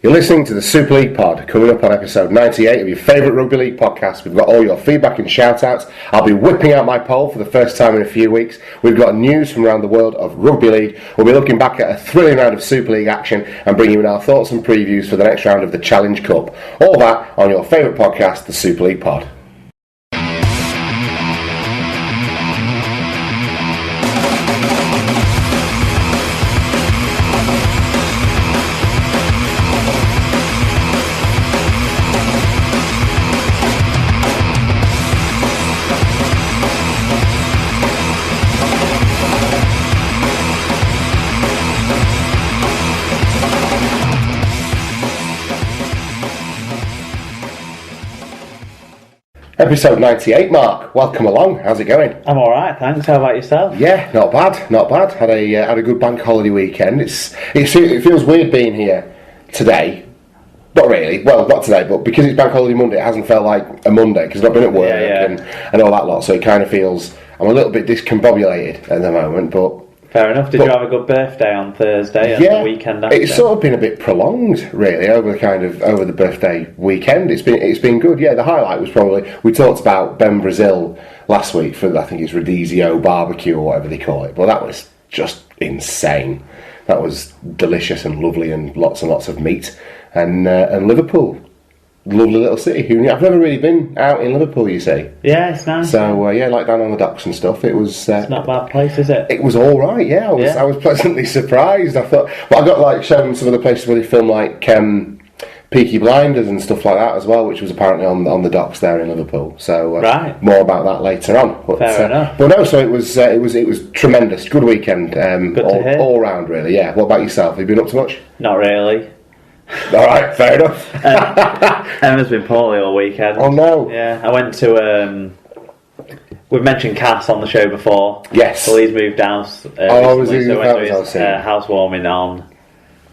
You're listening to the Super League Pod, coming up on episode 98 of your favourite rugby league podcast. We've got all your feedback and shout-outs. I'll be whipping out my poll for the first time in a few weeks. We've got news from around the world of rugby league. We'll be looking back at a thrilling round of Super League action and bringing you in our thoughts and previews for the next round of the Challenge Cup. All that on your favourite podcast, the Super League Pod. Episode 98, Mark. Welcome along. How's it going? I'm alright, thanks. How about yourself? Yeah, not bad. Had a good bank holiday weekend. It feels weird being here today. Not really. Well, not today, but because it's bank holiday Monday, it hasn't felt like a Monday because I've been at work and all that lot. So it kind of feels I'm a little bit discombobulated at the moment, but. Fair enough. Did you have a good birthday on Thursday and the weekend after? It's sort of been a bit prolonged, really, over the birthday weekend. It's been good. Yeah, the highlight was probably we talked about Ben Brazil last week for I think it's Rodizio barbecue or whatever they call it. But that was just insane. That was delicious and lovely and lots of meat and Liverpool. Lovely little city. I've never really been out in Liverpool, you see. Yeah, it's nice. So, like down on the docks and stuff, it was... it's not a bad place, is it? It was alright, yeah. I was pleasantly surprised. I thought... But I got, shown some of the places where they film, Peaky Blinders and stuff like that as well, which was apparently on the docks there in Liverpool. So, more about that later on. But, fair enough. But no, so it was tremendous. Good weekend. Good to hear. All round, really, yeah. What about yourself? Have you been up to much? Not really. Alright, fair enough. Emma's been poorly all weekend. Oh no. Yeah, I went to we've mentioned Cass on the show before. Yes. So he's moved house. Was he? So went to his housewarming on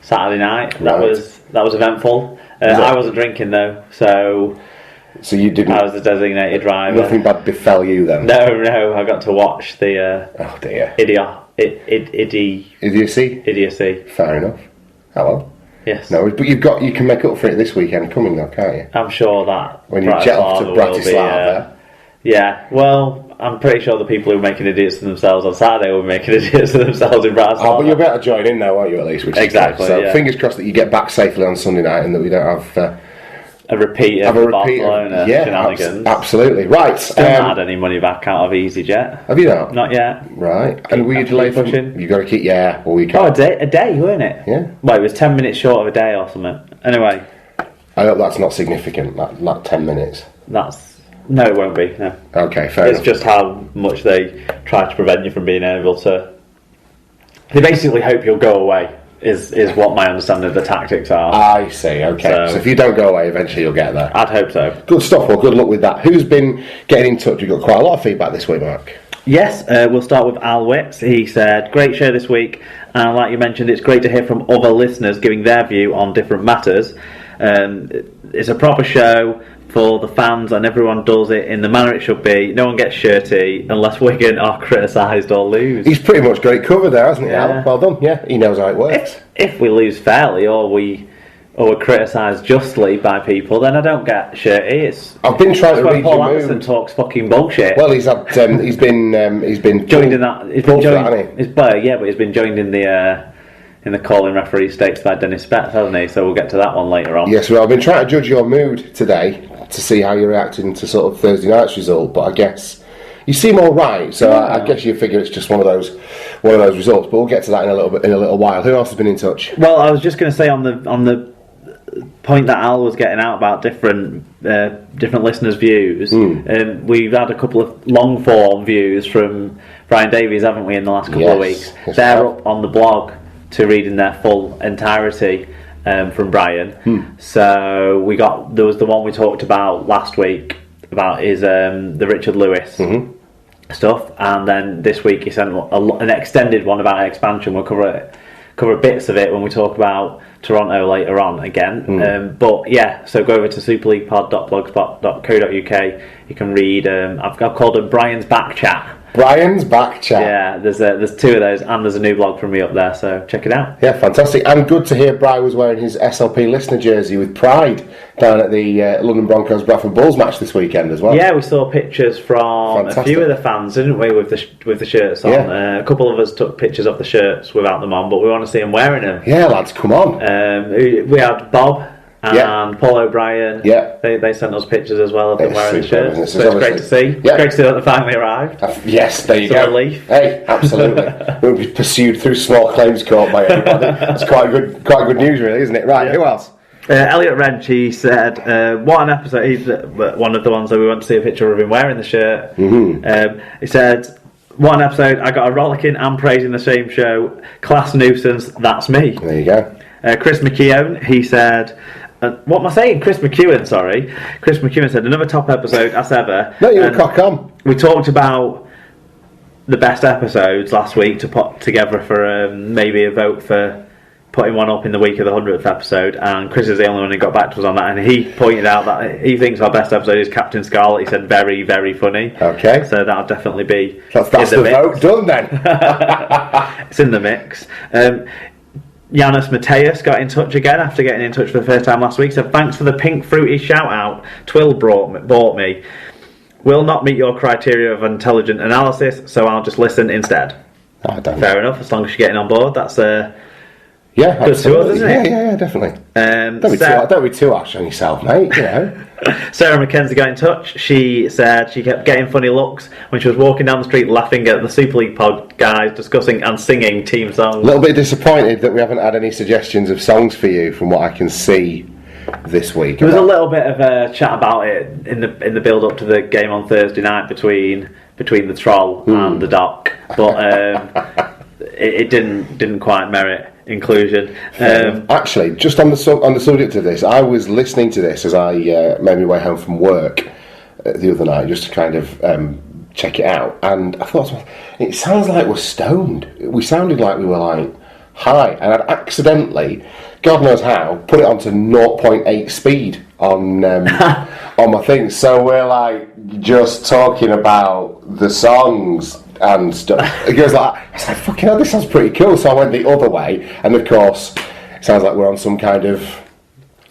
Saturday night. That was eventful. I wasn't drinking though, so you didn't. I was the designated driver. Nothing bad befell you then. No, I got to watch the oh dear. Idiocy. Fair enough. Hello. Yes. No, but you can make up for it this weekend coming though, can't you? I'm sure that when you jet off to Bratislava. Yeah. Well, I'm pretty sure the people who are making idiots of themselves on Saturday will be making idiots of themselves in Bratislava. Oh, but you'll be able to join in now, won't you? At least, which exactly. Is so fingers crossed that you get back safely on Sunday night and that we don't have. A repeat of Barcelona shenanigans. Absolutely. Right. Still not had any money back out of EasyJet. Have you not? Not yet. Right. And were you delayed pushing? You got to keep, well, we can't. Oh, a day, weren't it? Yeah. Well, it was 10 minutes short of a day or something. Anyway. I hope that's not significant, that 10 minutes. No, it won't be, no. Okay, fair enough. It's just how much they try to prevent you from being able to... They basically hope you'll go away. Is what my understanding of the tactics are. I see, okay. So if you don't go away, eventually you'll get there. I'd hope so. Good stuff, well, good luck with that. Who's been getting in touch? We've got quite a lot of feedback this week, Mark. Yes, we'll start with Al Wicks. He said, great show this week, and like you mentioned, it's great to hear from other listeners giving their view on different matters. It's a proper show for the fans and everyone does it in the manner it should be. No one gets shirty unless Wigan are criticised or lose. He's pretty much got it covered there, hasn't he, Al? Well done. Yeah, he knows how it works. If we lose fairly or we're criticised justly by people, then I don't get shirty. I've been trying to read Paul your Anderson mood. Talks fucking bullshit. Well, he's been joined in that. He's been joined. But he's been joined in the calling referee stakes by Dennis Betts, hasn't he? So we'll get to that one later on. Yes, well, I've been trying to judge your mood today to see how you're reacting to sort of Thursday night's result, but I guess you seem all right. So I guess you figure it's just one of those results. But we'll get to that in a little while. Who else has been in touch? Well, I was just going to say on the point that Al was getting out about different listeners' views. We've had a couple of long form views from Brian Davies, haven't we, in the last couple of weeks? Yes, they're up on the blog to read in their full entirety from Brian. So there was the one we talked about last week about his the Richard Lewis stuff, and then this week he sent an extended one about expansion. We'll cover bits of it when we talk about Toronto later on again. But yeah, so go over to superleaguepod.blogspot.co.uk. You can read. I've called it Brian's back chat. Brian's back chat. Yeah, there's two of those, and there's a new vlog from me up there, so check it out. Yeah, fantastic. And good to hear Brian was wearing his SLP listener jersey with pride down at the London Broncos Bradford Bulls match this weekend as well. Yeah, we saw pictures from a few of the fans, didn't we, with the shirts on. Yeah. A couple of us took pictures of the shirts without them on, but we want to see them wearing them. Yeah, lads, come on. We had Bob and Paul O'Brien. Yeah. They sent us pictures as well of them wearing the shirts. So it's great to see. Yeah. Great to see that they finally arrived. Yes, there you go. Relief. Hey, absolutely. We'll be pursued through small claims court by everybody. That's quite good news, really, isn't it? Right, who else? Elliot Wrench, he said, what an episode. He's one of the ones that we want to see a picture of him wearing the shirt. Mm-hmm. He said, what an episode. I got a rollicking and praising the same show. Class nuisance, that's me. There you go. Chris McKeown, he said, what am I saying? Chris McEwen, sorry. Chris McEwen said, another top episode as ever. No, you're a cock on. We talked about the best episodes last week to put together for maybe a vote for putting one up in the week of the 100th episode, and Chris is the only one who got back to us on that, and he pointed out that he thinks our best episode is Captain Scarlet. He said very, very funny. Okay. So that'll definitely be that's the vote done then. It's in the mix. Yanis Mateus got in touch again after getting in touch for the first time last week. Said, thanks for the pink fruity shout out. Twill bought me. Will not meet your criteria of intelligent analysis, so I'll just listen instead. Fair enough, as long as you're getting on board. That's yeah, good to us, isn't it? Yeah, definitely. Don't be too harsh on yourself, mate. You know. Sarah McKenzie got in touch. She said she kept getting funny looks when she was walking down the street laughing at the Super League pod guys discussing and singing team songs. A little bit disappointed that we haven't had any suggestions of songs for you from what I can see this week. There was a little bit of a chat about it in the build up to the game on Thursday night between the Troll and the Doc, but it didn't quite merit inclusion. Actually, just on the subject of this, I was listening to this as I made my way home from work the other night just to kind of check it out, and I thought, it sounds like we're stoned. We sounded like we were like high, and I'd accidentally, God knows how, put it onto 0.8 speed on my thing. So we're like just talking about the songs and stuff. It goes like, I was like, fucking hell, this sounds pretty cool. So I went the other way, and of course, it sounds like we're on some kind of.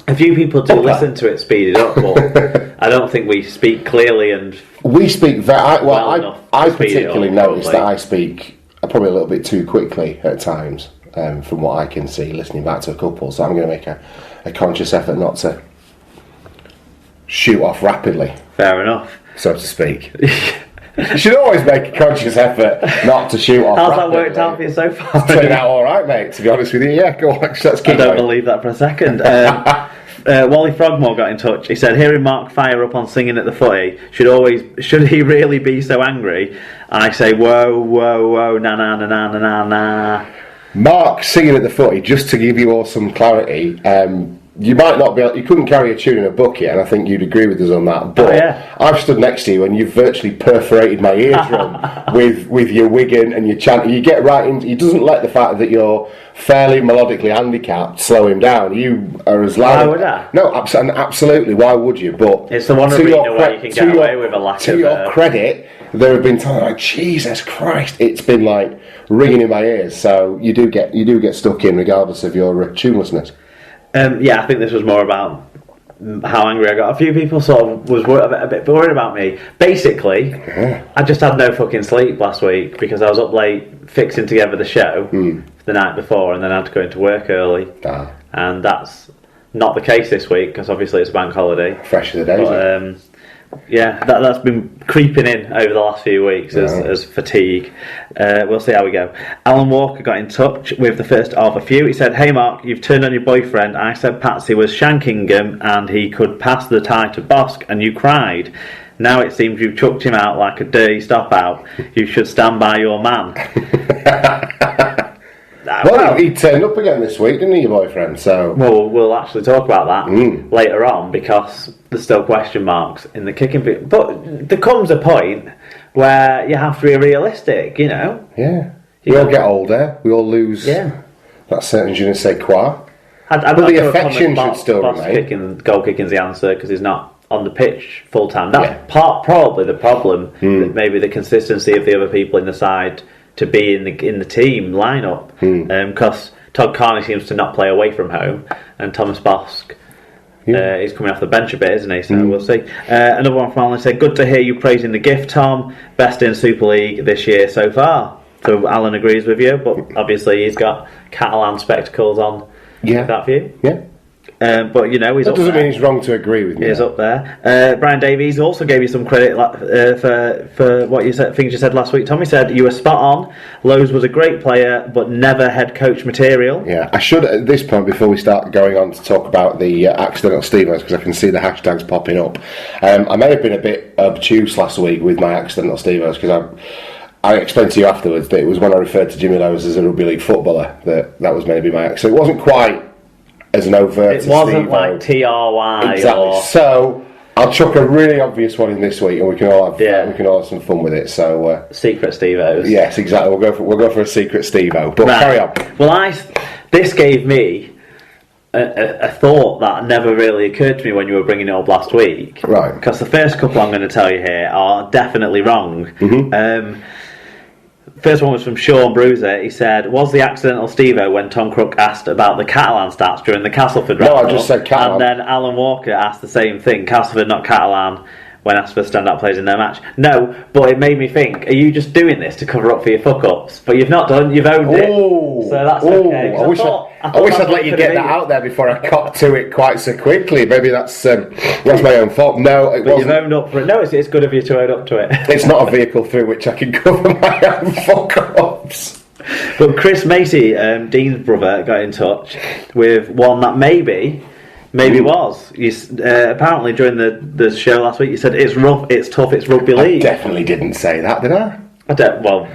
A few people do listen to it speeded up, but I don't think we speak clearly and. We speak very well. I particularly noticed that I speak probably a little bit too quickly at times, from what I can see listening back to a couple. So I'm going to make a conscious effort not to shoot off rapidly. Fair enough, so to speak. You should always make a conscious effort not to shoot off. How's that worked out for you so far? It's turned out all right, mate. To be honest with you, yeah. Go on, let's keep I don't believe that for a second. Wally Frogmore got in touch. He said, hearing Mark fire up on singing at the footy, should he really be so angry? I say, whoa, whoa, whoa, na na na na na na. Mark singing at the footy, just to give you all some clarity, you might not be able, you couldn't carry a tune in a bucket, and I think you'd agree with us on that. But I've stood next to you and you've virtually perforated my eardrum with your wigging and your chanting. You get right into. He doesn't let the fact that you're fairly melodically handicapped slow him down. You are as loud. Why would I? No, absolutely. Why would you? But it's the one arena where you can get away with a lack of. To your credit, there have been times like, Jesus Christ, it's been like ringing in my ears. So you do get stuck in, regardless of your tunelessness. Yeah, I think this was more about how angry I got. A few people sort of was a bit worried about me. Basically, I just had no fucking sleep last week because I was up late fixing together the show the night before, and then I had to go into work early. And that's not the case this week because obviously it's a bank holiday. Fresh as the day. Yeah, that's been creeping in over the last few weeks as fatigue. We'll see how we go. Alan Walker got in touch with the first of a few. He said, hey Mark, you've turned on your boyfriend. I said Patsy was shanking him and he could pass the tie to Bosk, and you cried. Now it seems you've chucked him out like a dirty stop out. You should stand by your man. Well, he turned up again this week, didn't he, your boyfriend? So we'll actually talk about that later on because there's still question marks in the kicking bit. But there comes a point where you have to be realistic, you know. Yeah. We all get older. We all lose that certain je ne sais quoi. But the affection should still remain. Goal kicking's the answer because he's not on the pitch full time. That's probably the problem. That maybe the consistency of the other people in the side to be in the team lineup. Because Todd Carney seems to not play away from home, and Thomas Bosk. He's coming off the bench a bit, isn't he? So we'll see. Another one from Alan said, "Good to hear you praising the gift, Tom. Best in Super League this year so far." So Alan agrees with you, but obviously he's got Catalan spectacles on. Yeah. Is that for you? Yeah. But you know, he's that up doesn't there. mean he's wrong to agree with me. He's up there. Brian Davies also gave you some credit for what you said. Things you said last week. Tommy said you were spot on. Lowe's was a great player, but never head coach material. Yeah, I should at this point, before we start going on to talk about the accidental Stevos, because I can see the hashtags popping up. I may have been a bit obtuse last week with my accidental Stevos, because I explained to you afterwards that it was when I referred to Jimmy Lowe's as a rugby league footballer that was maybe my accident. So it wasn't quite as an overt. It wasn't Steve-O. like TRY. Exactly. Or... So I'll chuck a really obvious one in this week, and we can all have some fun with it. So secret Steve-O's. Yes, exactly. We'll go for a secret Steve-O. But carry on. Well, this gave me a thought that never really occurred to me when you were bringing it up last week. Right. Because the first couple I'm going to tell you here are definitely wrong. First one was from Sean Bruiser. He said, "Was the accidental Steve-O when Tom Crook asked about the Catalan stats during the Castleford round?" No, I just said Catalan. And then Alan Walker asked the same thing. Castleford, not Catalan, when asked for standout players in their match. No, but it made me think, are you just doing this to cover up for your fuck-ups? But you've not done, you've owned it. So that's okay. I wish I'd let you get that out there before I caught to it quite so quickly. Maybe that's my own fault. No, it wasn't. You've owned up for it. No, it's good of you to own up to it. It's not a vehicle through which I can cover my own fuck-ups. But Chris Macy, Dean's brother, got in touch with one that maybe was. Apparently during the show last week, you said it's rough, it's tough, it's rugby league. I definitely didn't say that, did I? I don't know.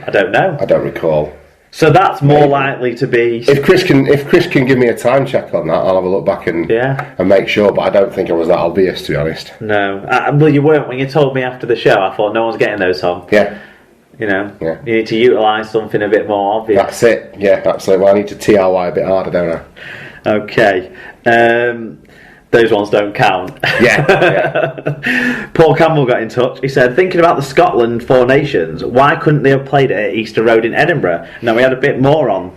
I don't recall. So that's more likely to be. If Chris can give me a time check on that, I'll have a look back and make sure. But I don't think I was that obvious, to be honest. No, well, you weren't when you told me after the show. I thought no one's getting those, Tom. Yeah. You know, you need to utilise something a bit more obvious. That's it. Yeah, absolutely. Well, I need to TRY a bit harder, don't I? Okay. Those ones don't count. Yeah. Paul Campbell got in touch. He said, thinking about the Scotland Four Nations, why couldn't they have played it at Easter Road in Edinburgh? Now, we had a bit more on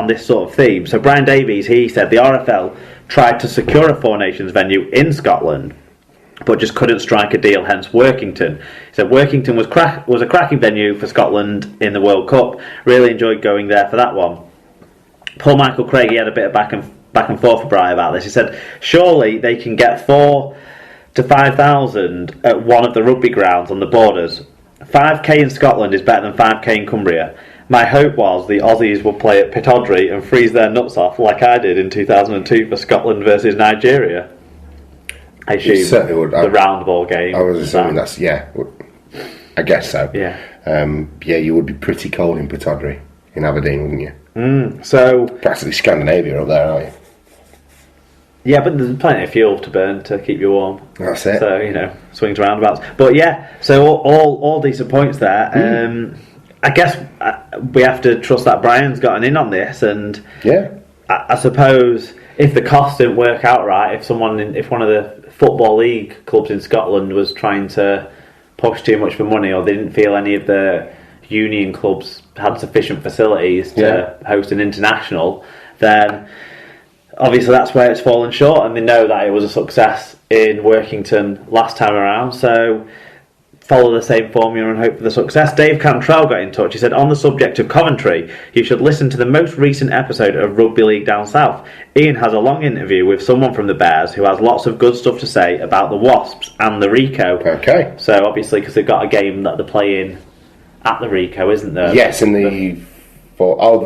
this sort of theme. So Brian Davies, he said the RFL tried to secure a Four Nations venue in Scotland, but just couldn't strike a deal, hence Workington. He said Workington was a cracking venue for Scotland in the World Cup. Really enjoyed going there for that one. Paul Michael Craig, he had a bit of back and forth with Brian about this. He said, surely they can get 4,000 to 5,000 at one of the rugby grounds on the borders. 5k in Scotland is better than 5k in Cumbria. My hope was the Aussies would play at Pittodrie and freeze their nuts off like I did in 2002 for Scotland versus Nigeria. I assume certainly would. The round ball game. I was assuming that's, I guess so. Yeah. You would be pretty cold in Pittodrie, in Aberdeen, wouldn't you? So practically Scandinavia up there, aren't you? Yeah, but there's plenty of fuel to burn to keep you warm. That's it. So, swings and roundabouts. But yeah, so all decent points there. I guess we have to trust that Brian's gotten in on this, and I suppose if the cost didn't work out right, if one of the Football League clubs in Scotland was trying to push too much for money, or they didn't feel any of the union clubs had sufficient facilities to host an international, then obviously that's where it's fallen short, and they know that it was a success in Workington last time around, so follow the same formula and hope for the success. Dave Cantrell got in touch. He said, on the subject of Coventry, you should listen to the most recent episode of Rugby League Down South. Ian has a long interview with someone from the Bears who has lots of good stuff to say about the Wasps and the Rico. Okay. So obviously, because they've got a game that they're playing at the Rico, isn't there? Yes, in the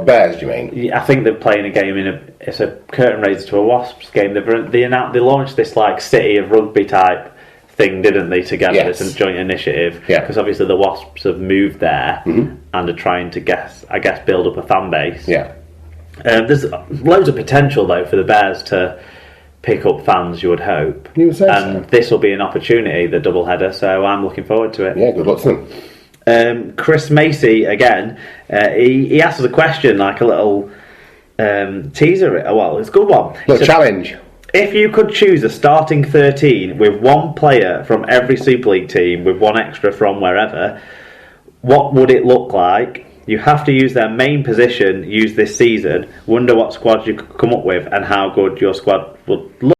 Bears, do you mean? I think they're playing a game it's a curtain raiser to a Wasps game. They launched this like City of Rugby type thing, didn't they, together? Yes. It's a joint initiative. Because obviously the Wasps have moved there and are trying to build up a fan base. Yeah. There's loads of potential though for the Bears to pick up fans, you would hope. You would say and this will be an opportunity, the double header. So I'm looking forward to it. Yeah, good luck to them. Chris Macy again. He asked us a question, like a little teaser. Well, it's a good one. Little challenge. If you could choose a starting 13 with one player from every Super League team with one extra from wherever, what would it look like? You have to use their main position used this season. Wonder what squad you could come up with and how good your squad would look.